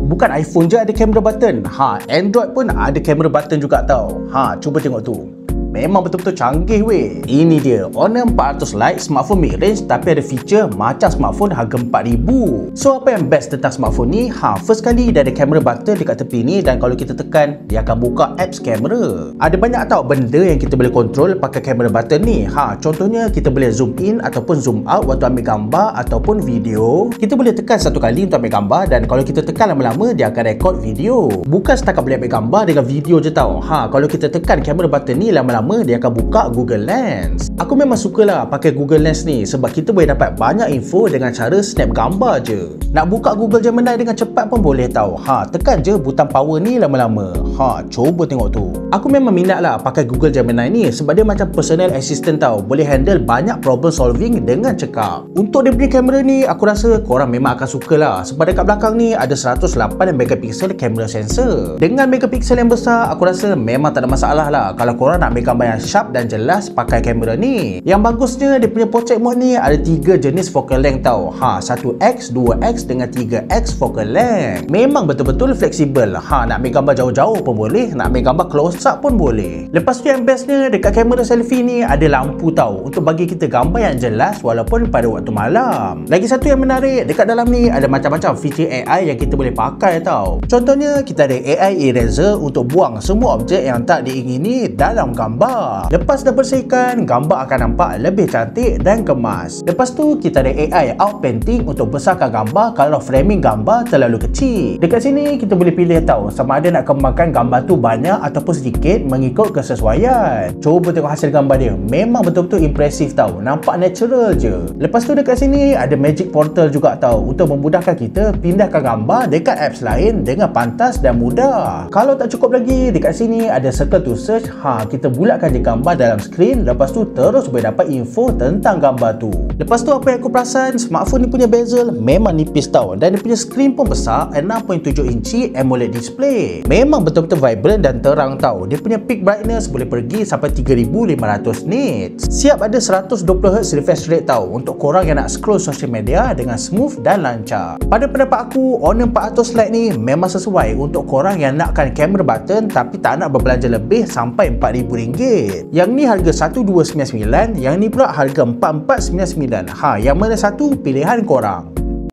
Bukan iPhone je ada kamera button. Android pun ada kamera button juga tau. Cuba tengok tu. Memang betul-betul canggih weh. Ini dia Honor 400 Lite smartphone mid-range tapi ada feature macam smartphone harga RM4,000. So apa yang best tentang smartphone ni? First kali dia ada kamera button dekat tepi ni dan kalau kita tekan dia akan buka apps kamera. Ada banyak tau benda yang kita boleh kontrol pakai kamera button ni. Contohnya kita boleh zoom in ataupun zoom out waktu ambil gambar ataupun video. Kita boleh tekan satu kali untuk ambil gambar dan kalau kita tekan lama-lama dia akan record video. Bukan setakat boleh ambil gambar dengan video je tau. Kalau kita tekan kamera button ni lama-lama dia akan buka Google Lens. Aku memang sukalah pakai Google Lens ni sebab kita boleh dapat banyak info dengan cara snap gambar je. Nak buka Google Gemini dengan cepat pun boleh tau. Tekan je butang power ni lama-lama. Cuba tengok tu. Aku memang minat lah pakai Google Gemini ni sebab dia macam personal assistant tau. Boleh handle banyak problem solving dengan cekap. Untuk dia punya kamera ni aku rasa korang memang akan suka lah sebab dekat belakang ni ada 108 megapiksel kamera sensor. Dengan megapiksel yang besar aku rasa memang tak ada masalah lah kalau korang nak ambil gambar yang sharp dan jelas pakai kamera ni. Yang bagusnya dia punya portrait mode ni ada 3 jenis focal length tau. 1x, 2x dengan 3x focal length. Memang betul-betul fleksibel. Nak ambil gambar jauh-jauh pun boleh, nak ambil gambar close up pun boleh. Lepas tu yang bestnya dekat kamera selfie ni ada lampu tau untuk bagi kita gambar yang jelas walaupun pada waktu malam. Lagi satu yang menarik, dekat dalam ni ada macam-macam feature AI yang kita boleh pakai tau. Contohnya kita ada AI eraser untuk buang semua objek yang tak diingini dalam gambar. Lepas dah bersihkan, gambar akan nampak lebih cantik dan kemas. Lepas tu kita ada AI outpainting untuk besarkan gambar kalau framing gambar terlalu kecil. Dekat sini kita boleh pilih tau sama ada nak kembangkan gambar tu banyak ataupun sedikit mengikut kesesuaian. Cuba tengok hasil gambar dia. Memang betul-betul impresif tau. Nampak natural je. Lepas tu dekat sini ada magic portal juga tau untuk memudahkan kita pindahkan gambar dekat apps lain dengan pantas dan mudah. Kalau tak cukup lagi, dekat sini ada circle to search. Kita bulatkan je gambar dalam skrin, lepas tu terus boleh dapat info tentang gambar tu. Lepas tu apa yang aku perasan, smartphone ni punya bezel memang nipis tau dan dia punya skrin pun besar, 6.7 inci AMOLED display. Memang betul-betul vibrant dan terang tau. Dia punya peak brightness boleh pergi sampai 3500 nits. Siap ada 120Hz refresh rate tau untuk korang yang nak scroll social media dengan smooth dan lancar. Pada pendapat aku, Honor 400 Lite ni memang sesuai untuk korang yang nakkan kamera button tapi tak nak berbelanja lebih sampai RM4,000. Yang ni harga 1299, yang ni pula harga 4499. Yang mana satu pilihan korang.